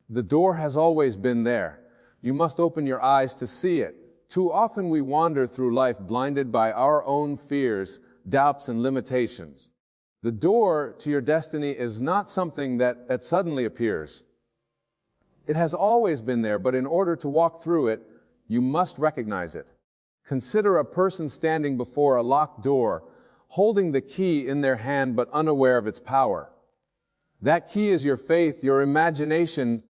The door has always been there. You must open your eyes to see it. Too often we wander through life blinded by our own fears, doubts, and limitations. The door to your destiny is not something that suddenly appears. It has always been there, but in order to walk through it, you must recognize it. Consider a person standing before a locked door, holding the key in their hand but unaware of its power. That key is your faith, your imagination,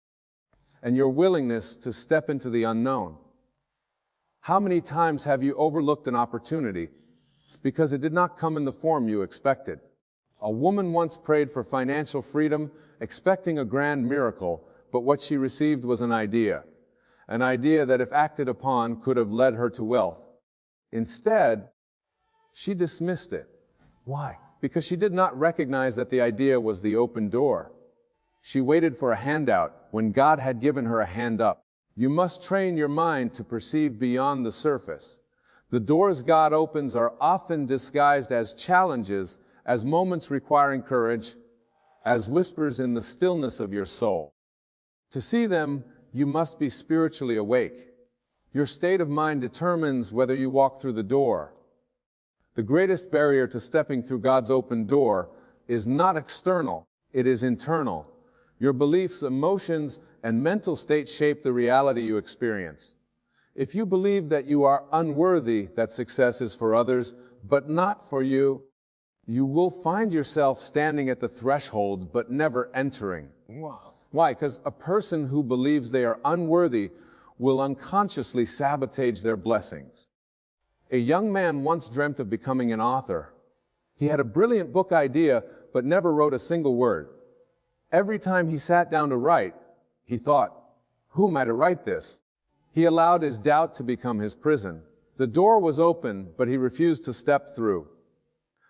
and your willingness to step into the unknown. How many times have you overlooked an opportunity because it did not come in the form you expected? A woman once prayed for financial freedom, expecting a grand miracle, but what she received was an idea that if acted upon could have led her to wealth. Instead, she dismissed it. Why? Because she did not recognize that the idea was the open door. She waited for a handout when God had given her a hand up. You must train your mind to perceive beyond the surface. The doors God opens are often disguised as challenges, as moments requiring courage, as whispers in the stillness of your soul. To see them, you must be spiritually awake. Your state of mind determines whether you walk through the door. The greatest barrier to stepping through God's open door is not external, it is internal. Your beliefs, emotions, and mental state shape the reality you experience. If you believe that you are unworthy, that success is for others, but not for you, you will find yourself standing at the threshold but never entering. Wow. Why? Because a person who believes they are unworthy will unconsciously sabotage their blessings. A young man once dreamt of becoming an author. He had a brilliant book idea, but never wrote a single word. Every time he sat down to write, he thought, "Who am I to write this?" He allowed his doubt to become his prison. The door was open, but he refused to step through.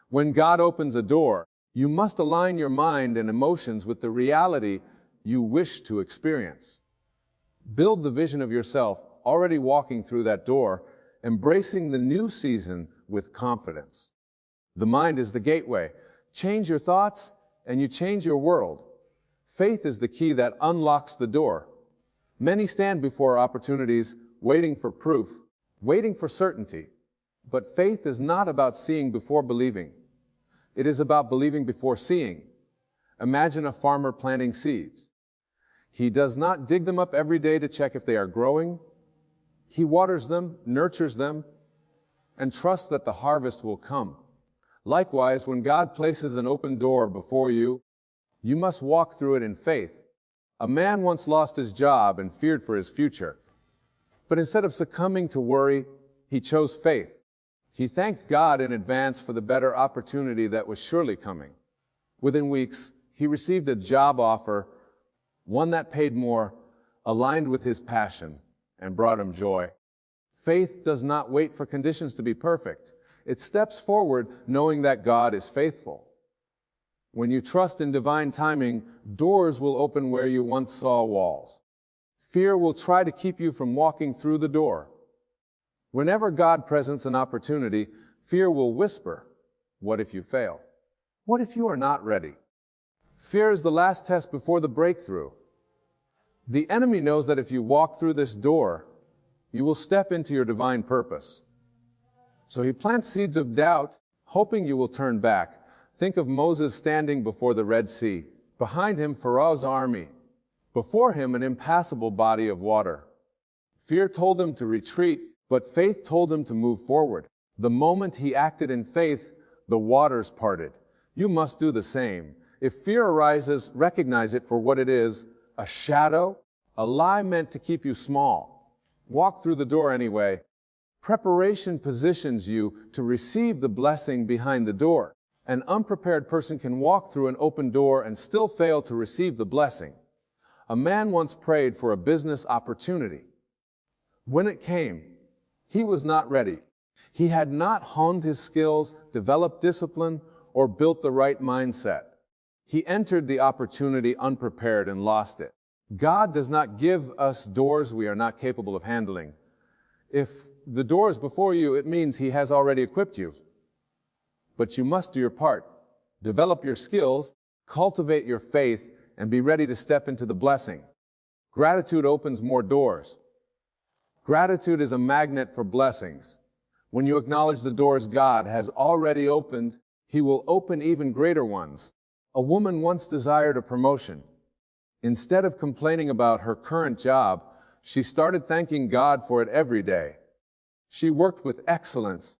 When God opens a door, you must align your mind and emotions with the reality you wish to experience. Build the vision of yourself already walking through that door, embracing the new season with confidence. The mind is the gateway. Change your thoughts, and you change your world. Faith is the key that unlocks the door. Many stand before opportunities, waiting for proof, waiting for certainty. But faith is not about seeing before believing. It is about believing before seeing. Imagine a farmer planting seeds. He does not dig them up every day to check if they are growing. He waters them, nurtures them, and trusts that the harvest will come. Likewise, when God places an open door before you, you must walk through it in faith. A man once lost his job and feared for his future. But instead of succumbing to worry, he chose faith. He thanked God in advance for the better opportunity that was surely coming. Within weeks, he received a job offer, one that paid more, aligned with his passion, and brought him joy. Faith does not wait for conditions to be perfect. It steps forward knowing that God is faithful. When you trust in divine timing, doors will open where you once saw walls. Fear will try to keep you from walking through the door. Whenever God presents an opportunity, fear will whisper, "What if you fail? What if you are not ready?" Fear is the last test before the breakthrough. The enemy knows that if you walk through this door, you will step into your divine purpose. So he plants seeds of doubt, hoping you will turn back. Think of Moses standing before the Red Sea. Behind him, Pharaoh's army. Before him, an impassable body of water. Fear told him to retreat, but faith told him to move forward. The moment he acted in faith, the waters parted. You must do the same. If fear arises, recognize it for what it is, a shadow, a lie meant to keep you small. Walk through the door anyway. Preparation positions you to receive the blessing behind the door. An unprepared person can walk through an open door and still fail to receive the blessing. A man once prayed for a business opportunity. When it came, he was not ready. He had not honed his skills, developed discipline, or built the right mindset. He entered the opportunity unprepared and lost it. God does not give us doors we are not capable of handling. If the door is before you, it means He has already equipped you. But you must do your part. Develop your skills, cultivate your faith, and be ready to step into the blessing. Gratitude opens more doors. Gratitude is a magnet for blessings. When you acknowledge the doors God has already opened, He will open even greater ones. A woman once desired a promotion. Instead of complaining about her current job, she started thanking God for it every day. She worked with excellence,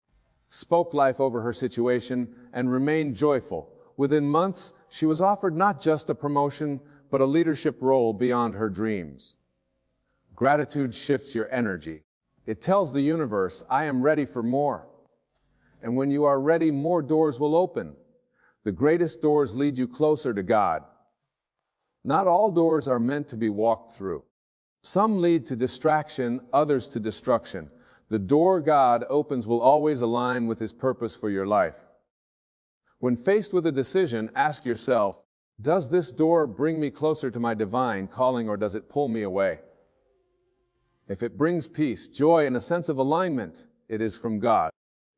spoke life over her situation, and remained joyful. Within months, she was offered not just a promotion, but a leadership role beyond her dreams. Gratitude shifts your energy. It tells the universe, I am ready for more. And when you are ready, more doors will open. The greatest doors lead you closer to God. Not all doors are meant to be walked through. Some lead to distraction, others to destruction. The door God opens will always align with His purpose for your life. When faced with a decision, ask yourself, does this door bring me closer to my divine calling, or does it pull me away? If it brings peace, joy, and a sense of alignment, it is from God.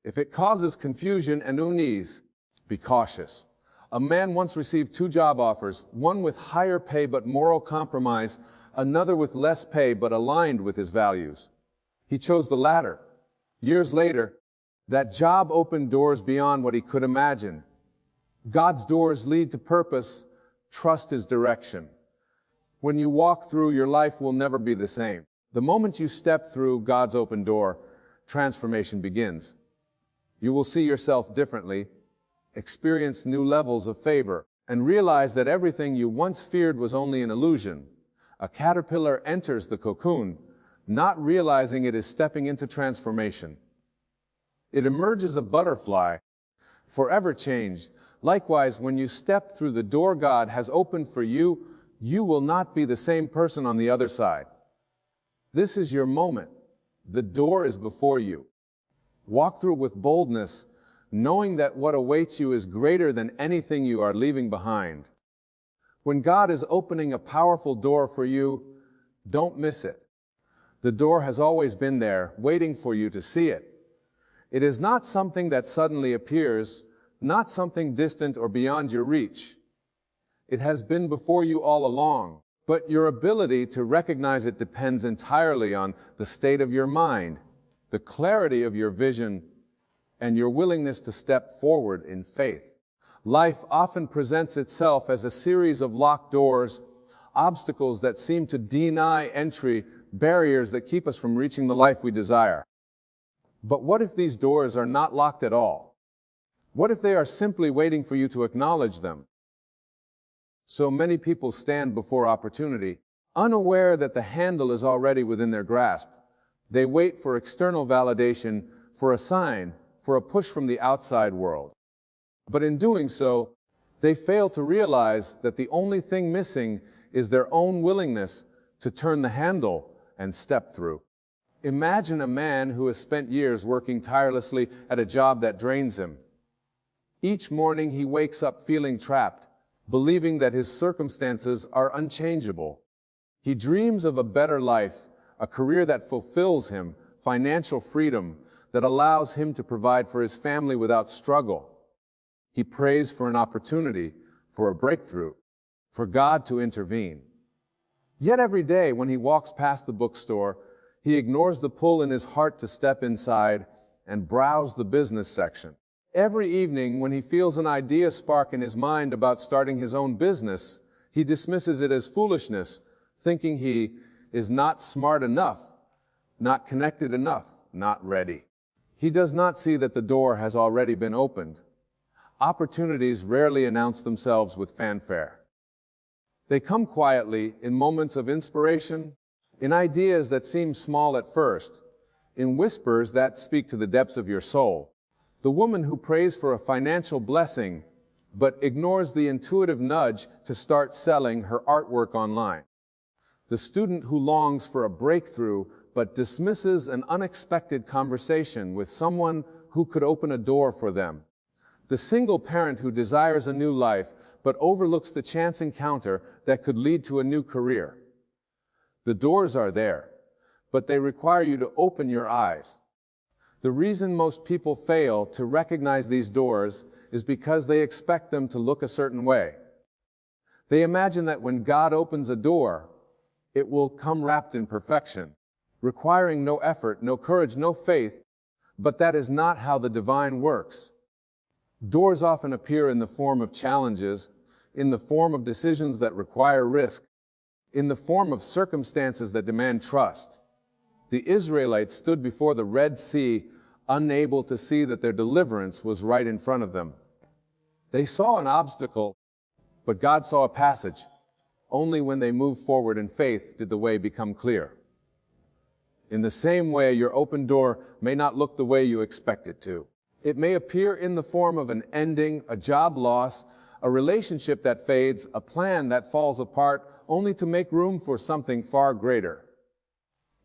If it causes confusion and unease, be cautious. A man once received 2 job offers, one with higher pay but moral compromise, another with less pay but aligned with his values. He chose the latter. Years later, that job opened doors beyond what he could imagine. God's doors lead to purpose. Trust His direction. When you walk through, your life will never be the same. The moment you step through God's open door, transformation begins. You will see yourself differently, experience new levels of favor, and realize that everything you once feared was only an illusion. A caterpillar enters the cocoon, not realizing it is stepping into transformation. It emerges a butterfly, forever changed. Likewise, when you step through the door God has opened for you, you will not be the same person on the other side. This is your moment. The door is before you. Walk through it with boldness, knowing that what awaits you is greater than anything you are leaving behind. When God is opening a powerful door for you, don't miss it. The door has always been there, waiting for you to see it. It is not something that suddenly appears, not something distant or beyond your reach. It has been before you all along, but your ability to recognize it depends entirely on the state of your mind, the clarity of your vision, and your willingness to step forward in faith. Life often presents itself as a series of locked doors, obstacles that seem to deny entry, barriers that keep us from reaching the life we desire. But what if these doors are not locked at all? What if they are simply waiting for you to acknowledge them? So many people stand before opportunity, unaware that the handle is already within their grasp. They wait for external validation, for a sign, for a push from the outside world. But in doing so, they fail to realize that the only thing missing is their own willingness to turn the handle and step through. Imagine a man who has spent years working tirelessly at a job that drains him. Each morning he wakes up feeling trapped, believing that his circumstances are unchangeable. He dreams of a better life, a career that fulfills him, financial freedom that allows him to provide for his family without struggle. He prays for an opportunity, for a breakthrough, for God to intervene. Yet every day when he walks past the bookstore, he ignores the pull in his heart to step inside and browse the business section. Every evening when he feels an idea spark in his mind about starting his own business, he dismisses it as foolishness, thinking he is not smart enough, not connected enough, not ready. He does not see that the door has already been opened. Opportunities rarely announce themselves with fanfare. They come quietly in moments of inspiration, in ideas that seem small at first, in whispers that speak to the depths of your soul. The woman who prays for a financial blessing, but ignores the intuitive nudge to start selling her artwork online. The student who longs for a breakthrough, but dismisses an unexpected conversation with someone who could open a door for them. The single parent who desires a new life, but overlooks the chance encounter that could lead to a new career. The doors are there, but they require you to open your eyes. The reason most people fail to recognize these doors is because they expect them to look a certain way. They imagine that when God opens a door, it will come wrapped in perfection, requiring no effort, no courage, no faith. But that is not how the divine works. Doors often appear in the form of challenges, in the form of decisions that require risk, in the form of circumstances that demand trust. The Israelites stood before the Red Sea, unable to see that their deliverance was right in front of them. They saw an obstacle, but God saw a passage. Only when they moved forward in faith did the way become clear. In the same way, your open door may not look the way you expect it to. It may appear in the form of an ending, a job loss, a relationship that fades, a plan that falls apart, only to make room for something far greater.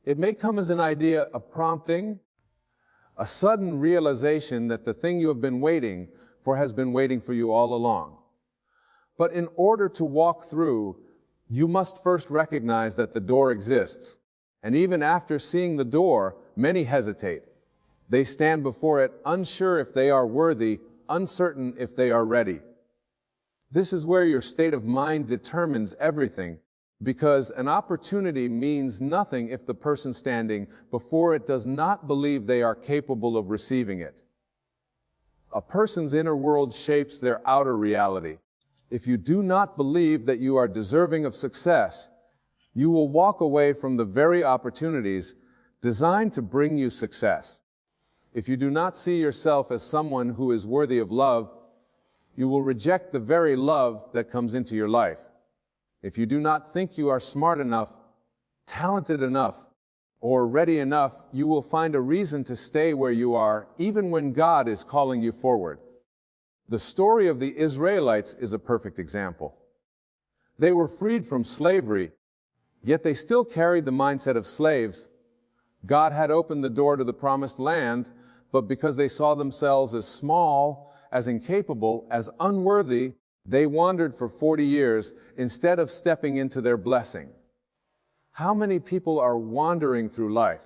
It may come as an idea, a prompting, a sudden realization that the thing you have been waiting for has been waiting for you all along. But in order to walk through, you must first recognize that the door exists. And even after seeing the door, many hesitate. They stand before it, unsure if they are worthy, uncertain if they are ready. This is where your state of mind determines everything, because an opportunity means nothing if the person standing before it does not believe they are capable of receiving it. A person's inner world shapes their outer reality. If you do not believe that you are deserving of success, you will walk away from the very opportunities designed to bring you success. If you do not see yourself as someone who is worthy of love, you will reject the very love that comes into your life. If you do not think you are smart enough, talented enough, or ready enough, you will find a reason to stay where you are, even when God is calling you forward. The story of the Israelites is a perfect example. They were freed from slavery, yet they still carried the mindset of slaves. God had opened the door to the promised land, but because they saw themselves as small, as incapable, as unworthy, they wandered for 40 years instead of stepping into their blessing. How many people are wandering through life,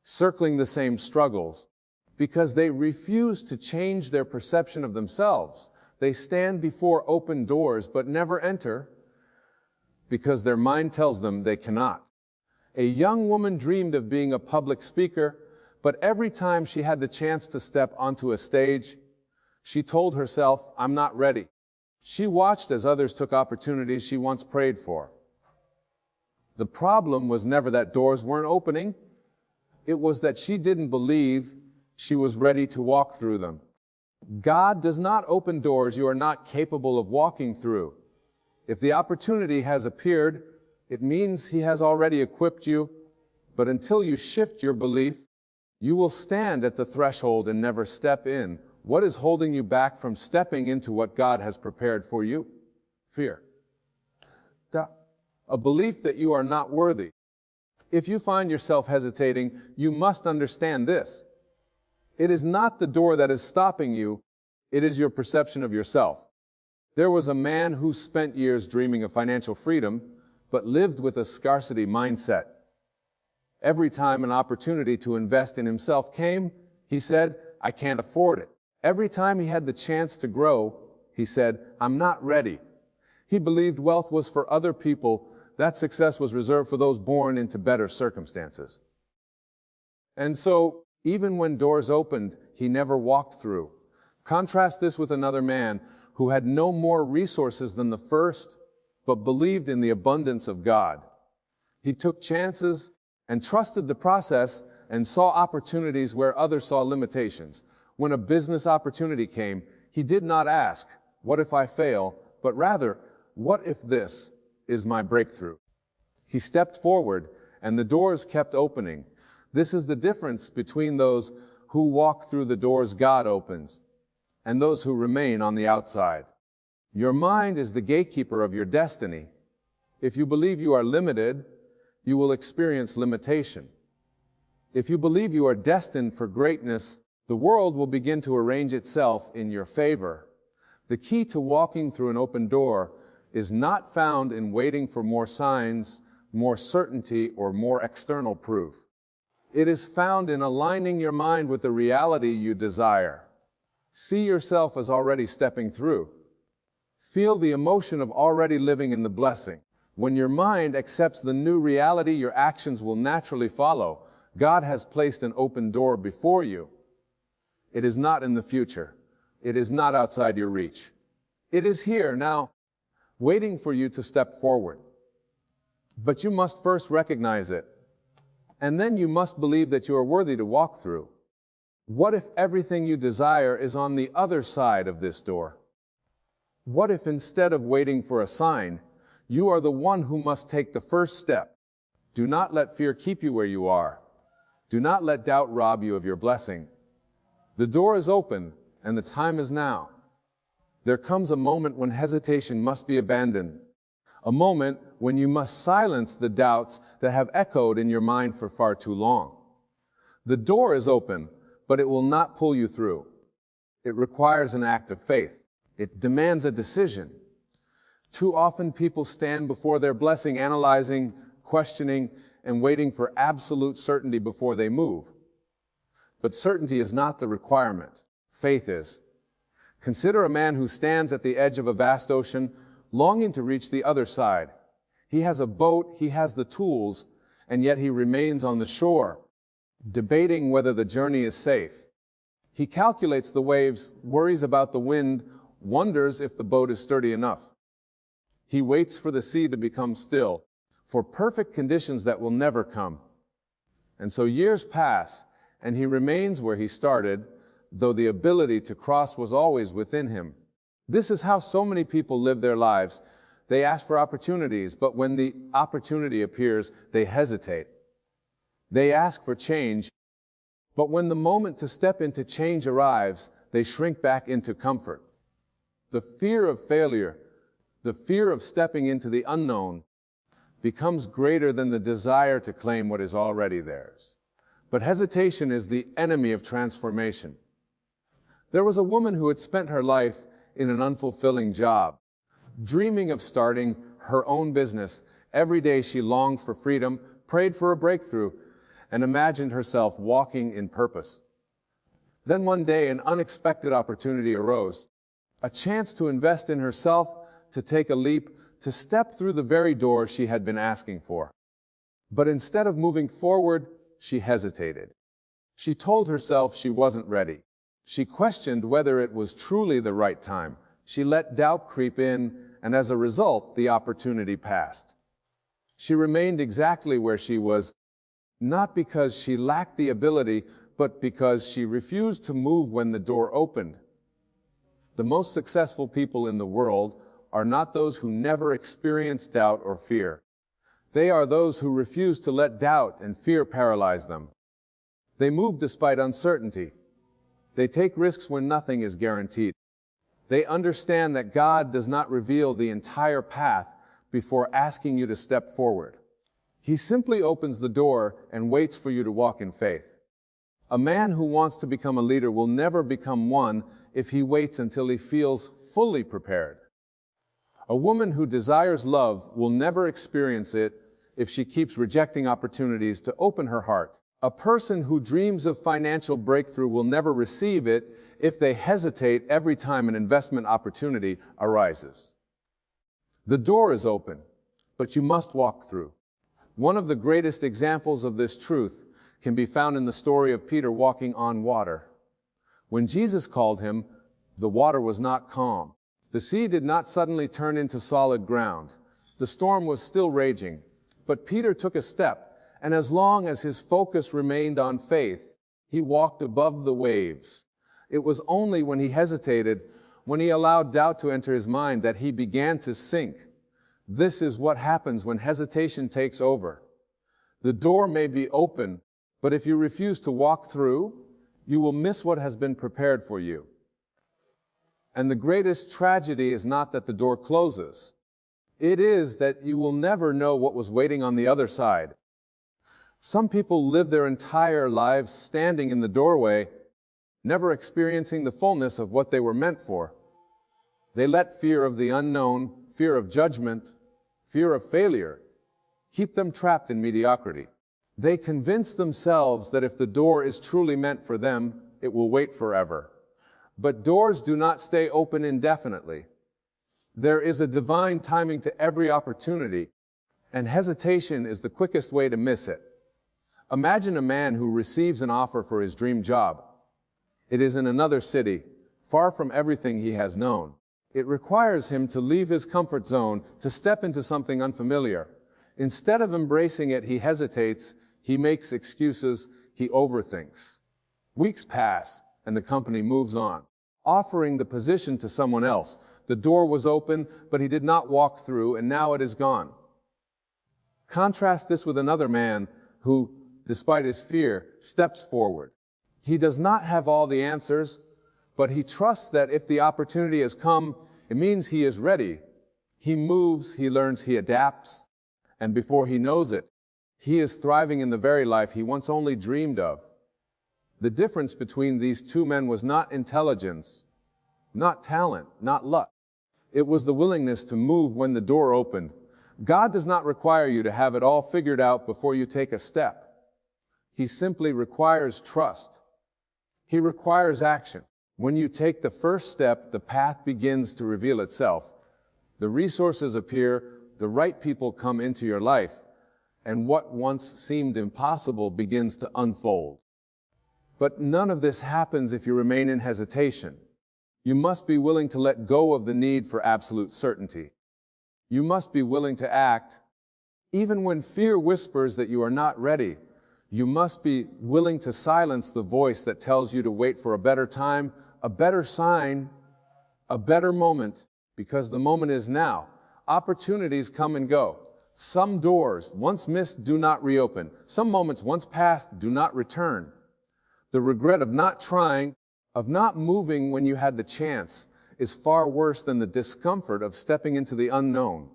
circling the same struggles, because they refuse to change their perception of themselves? They stand before open doors but never enter because their mind tells them they cannot. A young woman dreamed of being a public speaker, but every time she had the chance to step onto a stage, she told herself, "I'm not ready." She watched as others took opportunities she once prayed for. The problem was never that doors weren't opening. It was that she didn't believe she was ready to walk through them. God does not open doors you are not capable of walking through. If the opportunity has appeared, it means He has already equipped you. But until you shift your belief, you will stand at the threshold and never step in. What is holding you back from stepping into what God has prepared for you? Fear. A belief that you are not worthy. If you find yourself hesitating, you must understand this. It is not the door that is stopping you, it is your perception of yourself. There was a man who spent years dreaming of financial freedom, but lived with a scarcity mindset. Every time an opportunity to invest in himself came, he said, "I can't afford it." Every time he had the chance to grow, he said, "I'm not ready." He believed wealth was for other people, that success was reserved for those born into better circumstances. And so, even when doors opened, he never walked through. Contrast this with another man who had no more resources than the first, but believed in the abundance of God. He took chances and trusted the process and saw opportunities where others saw limitations. When a business opportunity came, he did not ask, "What if I fail?" but rather, "What if this is my breakthrough?" He stepped forward, and the doors kept opening. This is the difference between those who walk through the doors God opens and those who remain on the outside. Your mind is the gatekeeper of your destiny. If you believe you are limited, you will experience limitation. If you believe you are destined for greatness, the world will begin to arrange itself in your favor. The key to walking through an open door is not found in waiting for more signs, more certainty, or more external proof. It is found in aligning your mind with the reality you desire. See yourself as already stepping through. Feel the emotion of already living in the blessing. When your mind accepts the new reality, your actions will naturally follow. God has placed an open door before you. It is not in the future. It is not outside your reach. It is here now, waiting for you to step forward. But you must first recognize it, and then you must believe that you are worthy to walk through. What if everything you desire is on the other side of this door? What if instead of waiting for a sign, you are the one who must take the first step? Do not let fear keep you where you are. Do not let doubt rob you of your blessing. The door is open, and the time is now. There comes a moment when hesitation must be abandoned. A moment when you must silence the doubts that have echoed in your mind for far too long. The door is open, but it will not pull you through. It requires an act of faith. It demands a decision. Too often people stand before their blessing analyzing, questioning, and waiting for absolute certainty before they move. But certainty is not the requirement. Faith is. Consider a man who stands at the edge of a vast ocean, longing to reach the other side. He has a boat, he has the tools, and yet he remains on the shore, debating whether the journey is safe. He calculates the waves, worries about the wind, wonders if the boat is sturdy enough. He waits for the sea to become still, for perfect conditions that will never come. And so years pass, and he remains where he started, though the ability to cross was always within him. This is how so many people live their lives. They ask for opportunities, but when the opportunity appears, they hesitate. They ask for change, but when the moment to step into change arrives, they shrink back into comfort. The fear of failure, the fear of stepping into the unknown, becomes greater than the desire to claim what is already theirs. But hesitation is the enemy of transformation. There was a woman who had spent her life in an unfulfilling job, dreaming of starting her own business. Every day she longed for freedom, prayed for a breakthrough, and imagined herself walking in purpose. Then one day an unexpected opportunity arose, a chance to invest in herself, to take a leap, to step through the very door she had been asking for. But instead of moving forward, she hesitated. She told herself she wasn't ready. She questioned whether it was truly the right time. She let doubt creep in, and as a result, the opportunity passed. She remained exactly where she was, not because she lacked the ability, but because she refused to move when the door opened. The most successful people in the world are not those who never experience doubt or fear. They are those who refuse to let doubt and fear paralyze them. They move despite uncertainty. They take risks when nothing is guaranteed. They understand that God does not reveal the entire path before asking you to step forward. He simply opens the door and waits for you to walk in faith. A man who wants to become a leader will never become one if he waits until he feels fully prepared. A woman who desires love will never experience it if she keeps rejecting opportunities to open her heart. A person who dreams of financial breakthrough will never receive it if they hesitate every time an investment opportunity arises. The door is open, but you must walk through. One of the greatest examples of this truth can be found in the story of Peter walking on water. When Jesus called him, the water was not calm. The sea did not suddenly turn into solid ground. The storm was still raging, but Peter took a step, and as long as his focus remained on faith, he walked above the waves. It was only when he hesitated, when he allowed doubt to enter his mind, that he began to sink. This is what happens when hesitation takes over. The door may be open, but if you refuse to walk through, you will miss what has been prepared for you. And the greatest tragedy is not that the door closes. It is that you will never know what was waiting on the other side. Some people live their entire lives standing in the doorway, never experiencing the fullness of what they were meant for. They let fear of the unknown, fear of judgment, fear of failure, keep them trapped in mediocrity. They convince themselves that if the door is truly meant for them, it will wait forever. But doors do not stay open indefinitely. There is a divine timing to every opportunity. And hesitation is the quickest way to miss it. Imagine a man who receives an offer for his dream job. It is in another city, far from everything he has known. It requires him to leave his comfort zone, to step into something unfamiliar. Instead of embracing it, he hesitates, he makes excuses, he overthinks. Weeks pass, and the company moves on, offering the position to someone else. The door was open, but he did not walk through, and now it is gone. Contrast this with another man who, despite his fear, steps forward. He does not have all the answers, but he trusts that if the opportunity has come, it means he is ready. He moves, he learns, he adapts, and before he knows it, he is thriving in the very life he once only dreamed of. The difference between these two men was not intelligence, not talent, not luck. It was the willingness to move when the door opened. God does not require you to have it all figured out before you take a step. He simply requires trust. He requires action. When you take the first step, the path begins to reveal itself. The resources appear, the right people come into your life, and what once seemed impossible begins to unfold. But none of this happens if you remain in hesitation. You must be willing to let go of the need for absolute certainty. You must be willing to act. Even when fear whispers that you are not ready, you must be willing to silence the voice that tells you to wait for a better time, a better sign, a better moment, because the moment is now. Opportunities come and go. Some doors, once missed, do not reopen. Some moments, once passed, do not return. The regret of not trying, of not moving when you had the chance, is far worse than the discomfort of stepping into the unknown.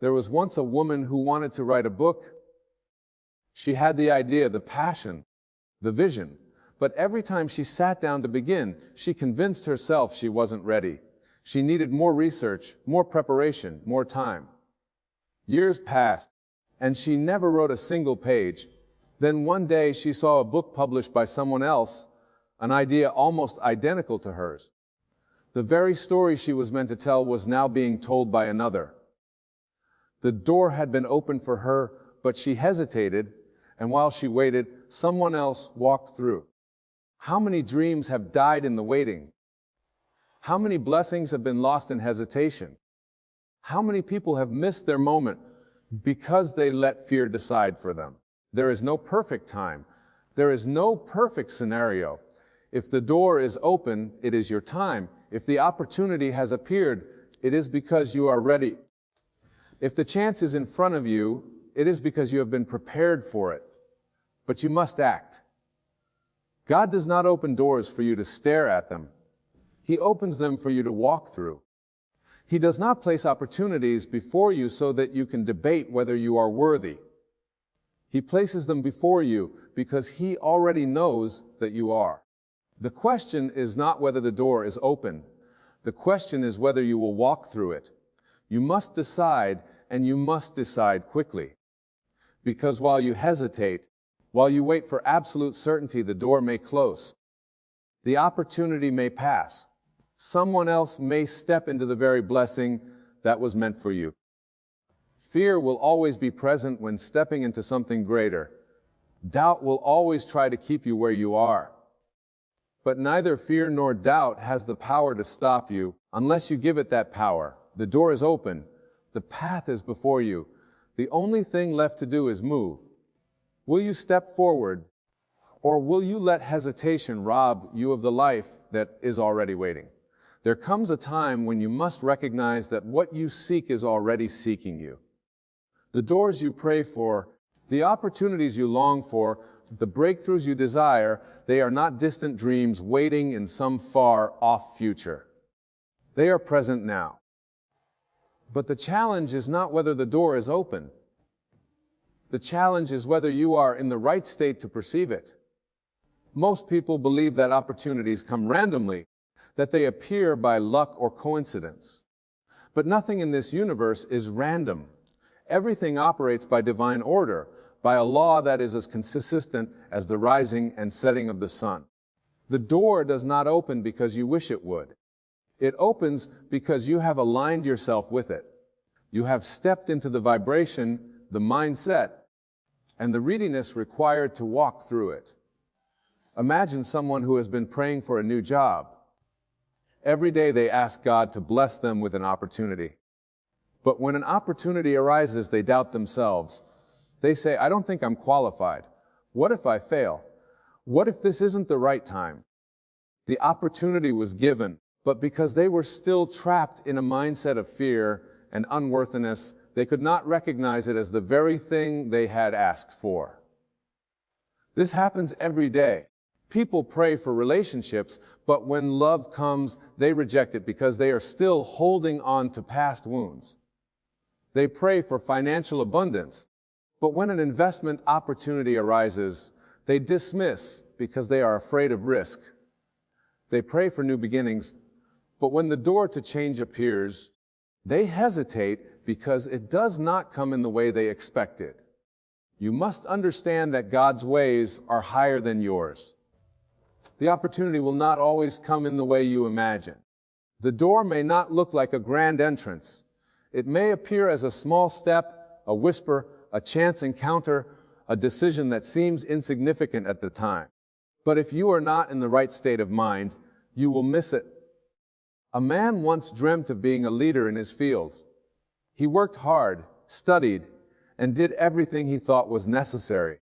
There was once a woman who wanted to write a book. She had the idea, the passion, the vision, but every time she sat down to begin, she convinced herself she wasn't ready. She needed more research, more preparation, more time. Years passed, and she never wrote a single page. Then one day she saw a book published by someone else, an idea almost identical to hers. The very story she was meant to tell was now being told by another. The door had been opened for her, but she hesitated, and while she waited, someone else walked through. How many dreams have died in the waiting? How many blessings have been lost in hesitation? How many people have missed their moment because they let fear decide for them? There is no perfect time. There is no perfect scenario. If the door is open, it is your time. If the opportunity has appeared, it is because you are ready. If the chance is in front of you, it is because you have been prepared for it. But you must act. God does not open doors for you to stare at them. He opens them for you to walk through. He does not place opportunities before you so that you can debate whether you are worthy. He places them before you because He already knows that you are. The question is not whether the door is open. The question is whether you will walk through it. You must decide, and you must decide quickly. Because while you hesitate, while you wait for absolute certainty, the door may close. The opportunity may pass. Someone else may step into the very blessing that was meant for you. Fear will always be present when stepping into something greater. Doubt will always try to keep you where you are. But neither fear nor doubt has the power to stop you unless you give it that power. The door is open. The path is before you. The only thing left to do is move. Will you step forward, or will you let hesitation rob you of the life that is already waiting? There comes a time when you must recognize that what you seek is already seeking you. The doors you pray for, the opportunities you long for, the breakthroughs you desire, they are not distant dreams waiting in some far-off future. They are present now. But the challenge is not whether the door is open. The challenge is whether you are in the right state to perceive it. Most people believe that opportunities come randomly, that they appear by luck or coincidence. But nothing in this universe is random. Everything operates by divine order, by a law that is as consistent as the rising and setting of the sun. The door does not open because you wish it would. It opens because you have aligned yourself with it. You have stepped into the vibration, the mindset, and the readiness required to walk through it. Imagine someone who has been praying for a new job. Every day they ask God to bless them with an opportunity. But when an opportunity arises, they doubt themselves. They say, I don't think I'm qualified. What if I fail? What if this isn't the right time? The opportunity was given, but because they were still trapped in a mindset of fear and unworthiness, they could not recognize it as the very thing they had asked for. This happens every day. People pray for relationships, but when love comes, they reject it because they are still holding on to past wounds. They pray for financial abundance, but when an investment opportunity arises, they dismiss because they are afraid of risk. They pray for new beginnings, but when the door to change appears, they hesitate because it does not come in the way they expected. You must understand that God's ways are higher than yours. The opportunity will not always come in the way you imagine. The door may not look like a grand entrance. It may appear as a small step, a whisper, a chance encounter, a decision that seems insignificant at the time. But if you are not in the right state of mind, you will miss it. A man once dreamt of being a leader in his field. He worked hard, studied, and did everything he thought was necessary.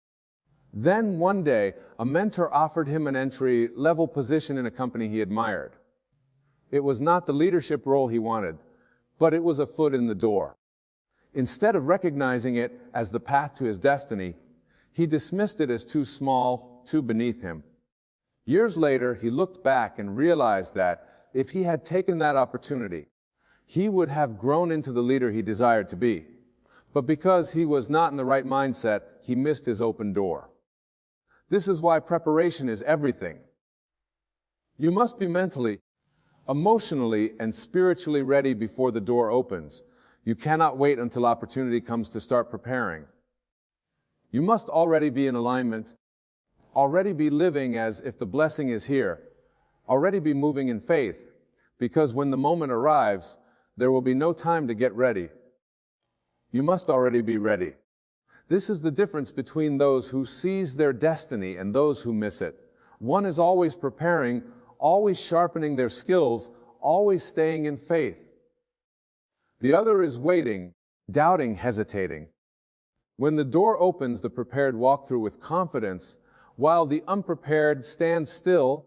Then one day, a mentor offered him an entry-level position in a company he admired. It was not the leadership role he wanted, but it was a foot in the door. Instead of recognizing it as the path to his destiny, he dismissed it as too small, too beneath him. Years later, he looked back and realized that if he had taken that opportunity, he would have grown into the leader he desired to be. But because he was not in the right mindset, he missed his open door. This is why preparation is everything. You must be mentally, emotionally, and spiritually ready before the door opens. You cannot wait until opportunity comes to start preparing. You must already be in alignment, already be living as if the blessing is here, already be moving in faith, because when the moment arrives, there will be no time to get ready. You must already be ready. This is the difference between those who seize their destiny and those who miss it. One is always preparing, always sharpening their skills, always staying in faith. The other is waiting, doubting, hesitating. When the door opens, the prepared walk through with confidence, while the unprepared stand still,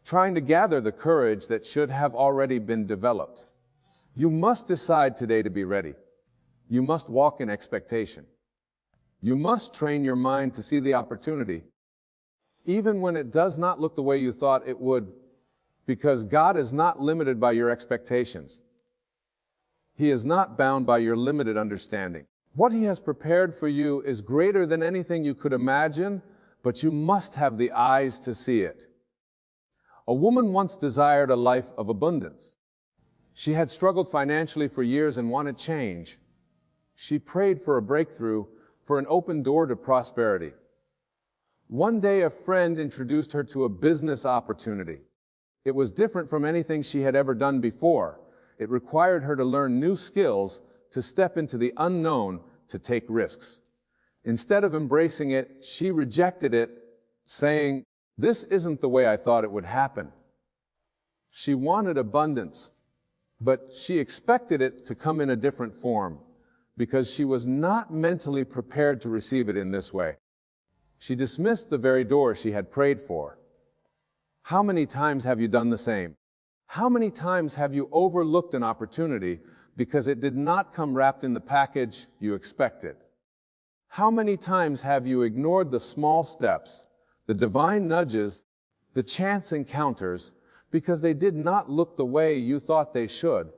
trying to gather the courage that should have already been developed. You must decide today to be ready. You must walk in expectation. You must train your mind to see the opportunity, even when it does not look the way you thought it would, because God is not limited by your expectations. He is not bound by your limited understanding. What He has prepared for you is greater than anything you could imagine, but you must have the eyes to see it. A woman once desired a life of abundance. She had struggled financially for years and wanted change. She prayed for a breakthrough, for an open door to prosperity. One day, a friend introduced her to a business opportunity. It was different from anything she had ever done before. It required her to learn new skills, to step into the unknown, to take risks. Instead of embracing it, she rejected it, saying, "This isn't the way I thought it would happen." She wanted abundance, but she expected it to come in a different form, because she was not mentally prepared to receive it in this way. She dismissed the very door she had prayed for. How many times have you done the same? How many times have you overlooked an opportunity because it did not come wrapped in the package you expected? How many times have you ignored the small steps, the divine nudges, the chance encounters, because they did not look the way you thought they should?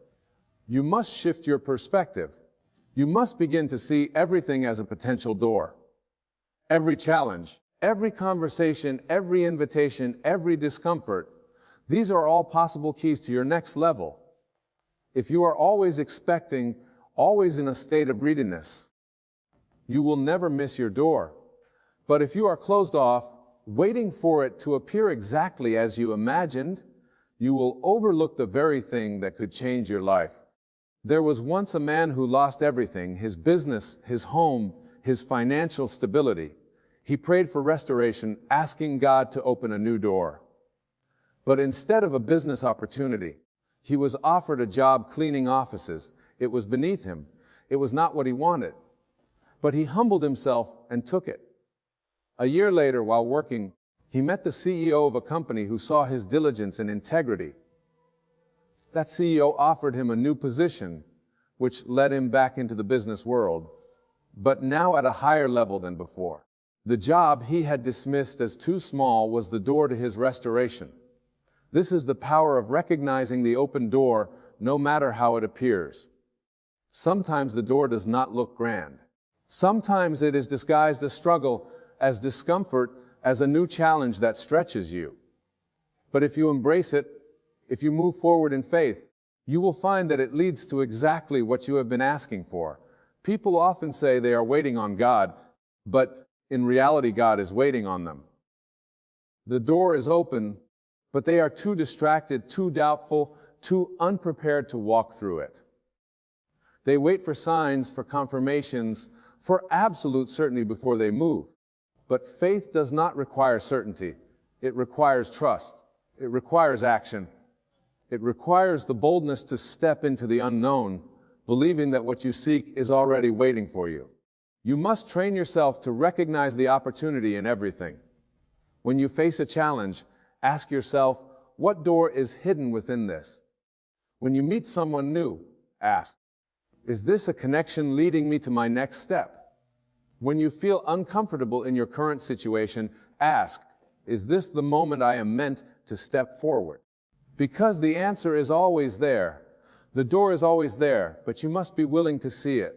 You must shift your perspective. You must begin to see everything as a potential door. Every challenge, every conversation, every invitation, every discomfort, these are all possible keys to your next level. If you are always expecting, always in a state of readiness, you will never miss your door. But if you are closed off, waiting for it to appear exactly as you imagined, you will overlook the very thing that could change your life. There was once a man who lost everything, his business, his home, his financial stability. He prayed for restoration, asking God to open a new door. But instead of a business opportunity, he was offered a job cleaning offices. It was beneath him. It was not what he wanted. But he humbled himself and took it. A year later, while working, he met the CEO of a company who saw his diligence and integrity. That CEO offered him a new position, which led him back into the business world, but now at a higher level than before. The job he had dismissed as too small was the door to his restoration. This is the power of recognizing the open door, no matter how it appears. Sometimes the door does not look grand. Sometimes it is disguised as struggle, as discomfort, as a new challenge that stretches you. But if you embrace it, if you move forward in faith, you will find that it leads to exactly what you have been asking for. People often say they are waiting on God, but in reality, God is waiting on them. The door is open, but they are too distracted, too doubtful, too unprepared to walk through it. They wait for signs, for confirmations, for absolute certainty before they move. But faith does not require certainty. It requires trust. It requires action. It requires the boldness to step into the unknown, believing that what you seek is already waiting for you. You must train yourself to recognize the opportunity in everything. When you face a challenge, ask yourself, what door is hidden within this? When you meet someone new, ask, is this a connection leading me to my next step? When you feel uncomfortable in your current situation, ask, is this the moment I am meant to step forward? Because the answer is always there. The door is always there, but you must be willing to see it.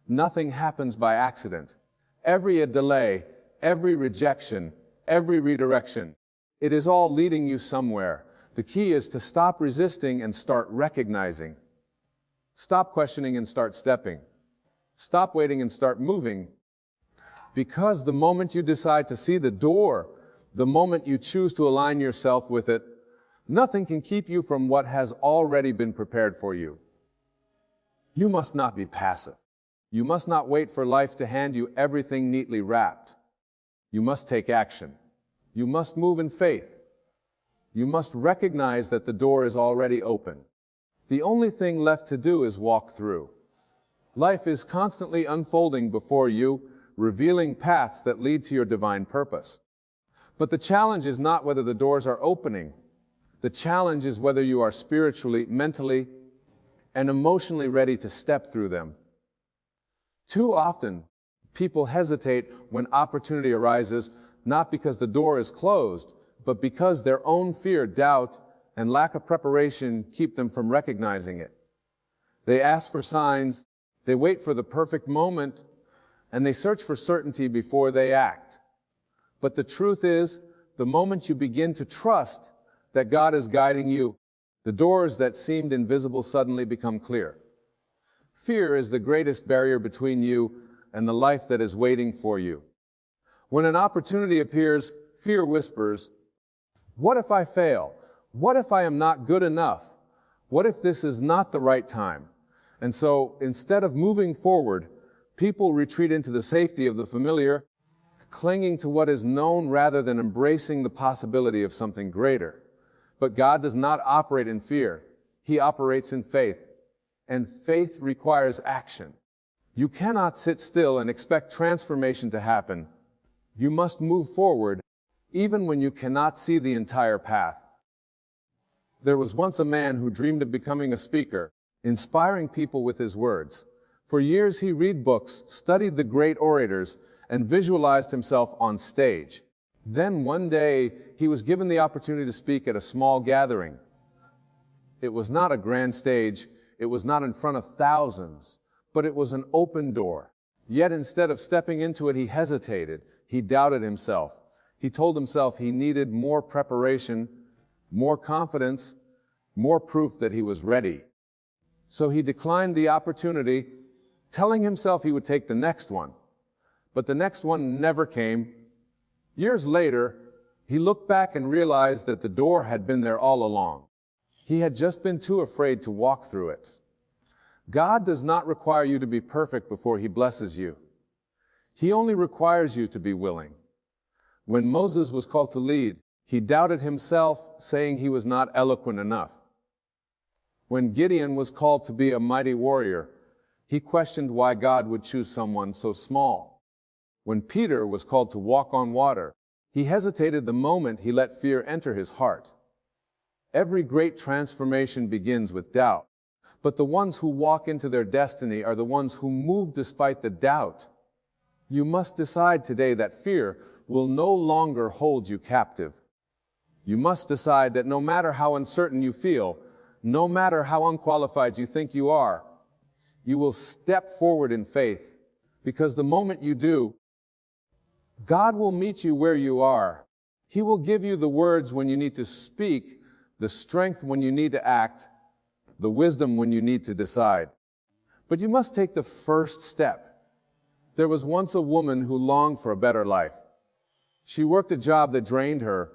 Nothing happens by accident. Every delay, every rejection, every redirection, it is all leading you somewhere. The key is to stop resisting and start recognizing. Stop questioning and start stepping. Stop waiting and start moving. Because the moment you decide to see the door, the moment you choose to align yourself with it, nothing can keep you from what has already been prepared for you. You must not be passive. You must not wait for life to hand you everything neatly wrapped. You must take action. You must move in faith. You must recognize that the door is already open. The only thing left to do is walk through. Life is constantly unfolding before you, revealing paths that lead to your divine purpose. But the challenge is not whether the doors are opening. The challenge is whether you are spiritually, mentally, and emotionally ready to step through them. Too often, people hesitate when opportunity arises, not because the door is closed, but because their own fear, doubt, and lack of preparation keep them from recognizing it. They ask for signs, they wait for the perfect moment, and they search for certainty before they act. But the truth is, the moment you begin to trust that God is guiding you, the doors that seemed invisible suddenly become clear. Fear is the greatest barrier between you and the life that is waiting for you. When an opportunity appears, fear whispers, what if I fail? What if I am not good enough? What if this is not the right time? And so, instead of moving forward, people retreat into the safety of the familiar, clinging to what is known rather than embracing the possibility of something greater. But God does not operate in fear. He operates in faith. And faith requires action. You cannot sit still and expect transformation to happen. You must move forward, even when you cannot see the entire path. There was once a man who dreamed of becoming a speaker, inspiring people with his words. For years he read books, studied the great orators, and visualized himself on stage. Then one day, he was given the opportunity to speak at a small gathering. It was not a grand stage, it was not in front of thousands, but it was an open door. Yet instead of stepping into it, he hesitated. He doubted himself. He told himself he needed more preparation, more confidence, more proof that he was ready. So he declined the opportunity, telling himself he would take the next one. But the next one never came. Years later, he looked back and realized that the door had been there all along. He had just been too afraid to walk through it. God does not require you to be perfect before He blesses you. He only requires you to be willing. When Moses was called to lead, he doubted himself, saying he was not eloquent enough. When Gideon was called to be a mighty warrior, he questioned why God would choose someone so small. When Peter was called to walk on water, he hesitated the moment he let fear enter his heart. Every great transformation begins with doubt, but the ones who walk into their destiny are the ones who move despite the doubt. You must decide today that fear will no longer hold you captive. You must decide that no matter how uncertain you feel, no matter how unqualified you think you are, you will step forward in faith, because the moment you do, God will meet you where you are. He will give you the words when you need to speak, the strength when you need to act, the wisdom when you need to decide. But you must take the first step. There was once a woman who longed for a better life. She worked a job that drained her,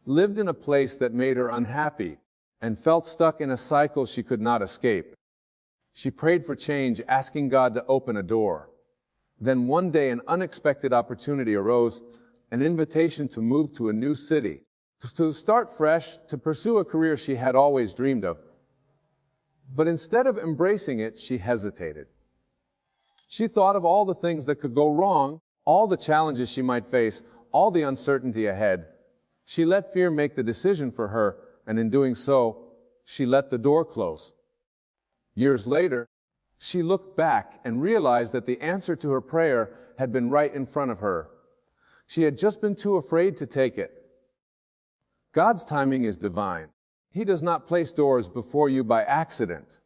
lived in a place that made her unhappy, and felt stuck in a cycle she could not escape. She prayed for change, asking God to open a door. Then one day an unexpected opportunity arose, an invitation to move to a new city, to start fresh, to pursue a career she had always dreamed of. But instead of embracing it, she hesitated. She thought of all the things that could go wrong, all the challenges she might face, all the uncertainty ahead. She let fear make the decision for her, and in doing so, she let the door close. Years later, she looked back and realized that the answer to her prayer had been right in front of her. She had just been too afraid to take it. God's timing is divine. He does not place doors before you by accident.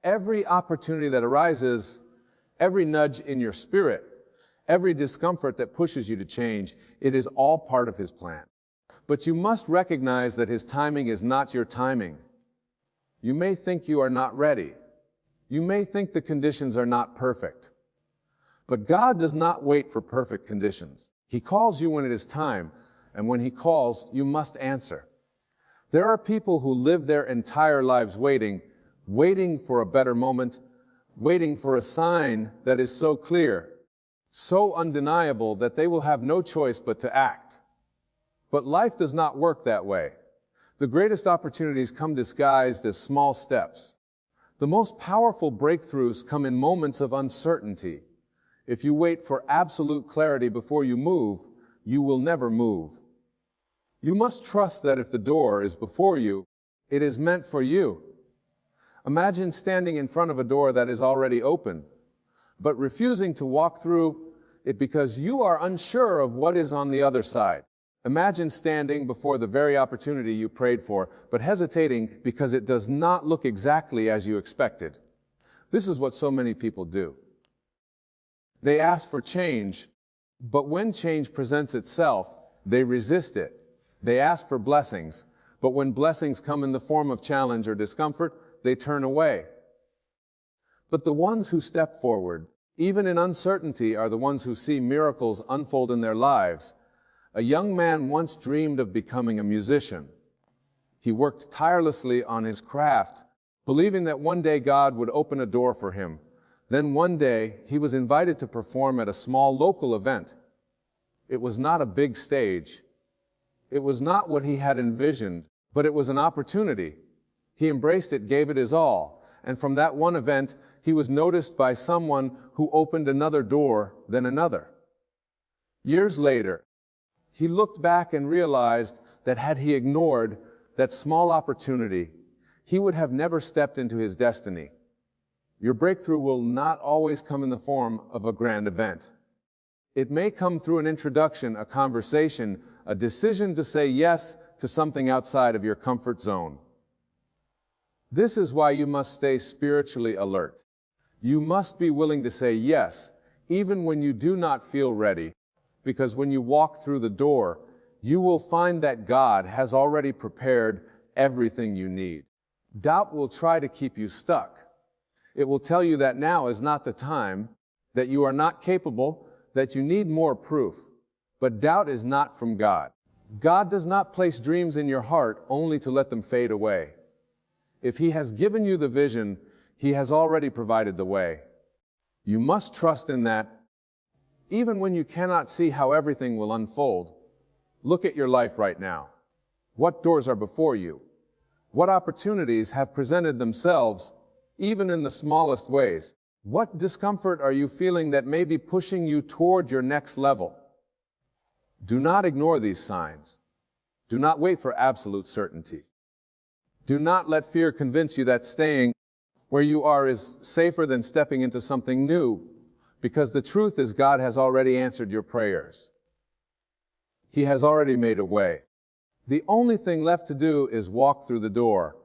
Every opportunity that arises, every nudge in your spirit, every discomfort that pushes you to change, it is all part of His plan. But you must recognize that His timing is not your timing. You may think you are not ready. You may think the conditions are not perfect. But God does not wait for perfect conditions. He calls you when it is time, and when He calls, you must answer. There are people who live their entire lives waiting for a better moment, waiting for a sign that is so clear, so undeniable that they will have no choice but to act. But life does not work that way. The greatest opportunities come disguised as small steps. The most powerful breakthroughs come in moments of uncertainty. If you wait for absolute clarity before you move, you will never move. You must trust that if the door is before you, it is meant for you. Imagine standing in front of a door that is already open, but refusing to walk through it because you are unsure of what is on the other side. Imagine standing before the very opportunity you prayed for, but hesitating because it does not look exactly as you expected. This is what so many people do. They ask for change, but when change presents itself, they resist it. They ask for blessings, but when blessings come in the form of challenge or discomfort, they turn away. But the ones who step forward, even in uncertainty, are the ones who see miracles unfold in their lives. A young man once dreamed of becoming a musician. He worked tirelessly on his craft, believing that one day God would open a door for him. Then one day, he was invited to perform at a small local event. It was not a big stage. It was not what he had envisioned, but it was an opportunity. He embraced it, gave it his all, and from that one event, he was noticed by someone who opened another door, then another. Years later, he looked back and realized that had he ignored that small opportunity, he would have never stepped into his destiny. Your breakthrough will not always come in the form of a grand event. It may come through an introduction, a conversation, a decision to say yes to something outside of your comfort zone. This is why you must stay spiritually alert. You must be willing to say yes, even when you do not feel ready. Because when you walk through the door, you will find that God has already prepared everything you need. Doubt will try to keep you stuck. It will tell you that now is not the time, that you are not capable, that you need more proof. But doubt is not from God. God does not place dreams in your heart only to let them fade away. If He has given you the vision, He has already provided the way. You must trust in that. Even when you cannot see how everything will unfold, look at your life right now. What doors are before you? What opportunities have presented themselves, even in the smallest ways? What discomfort are you feeling that may be pushing you toward your next level? Do not ignore these signs. Do not wait for absolute certainty. Do not let fear convince you that staying where you are is safer than stepping into something new, because the truth is God has already answered your prayers. He has already made a way. The only thing left to do is walk through the door.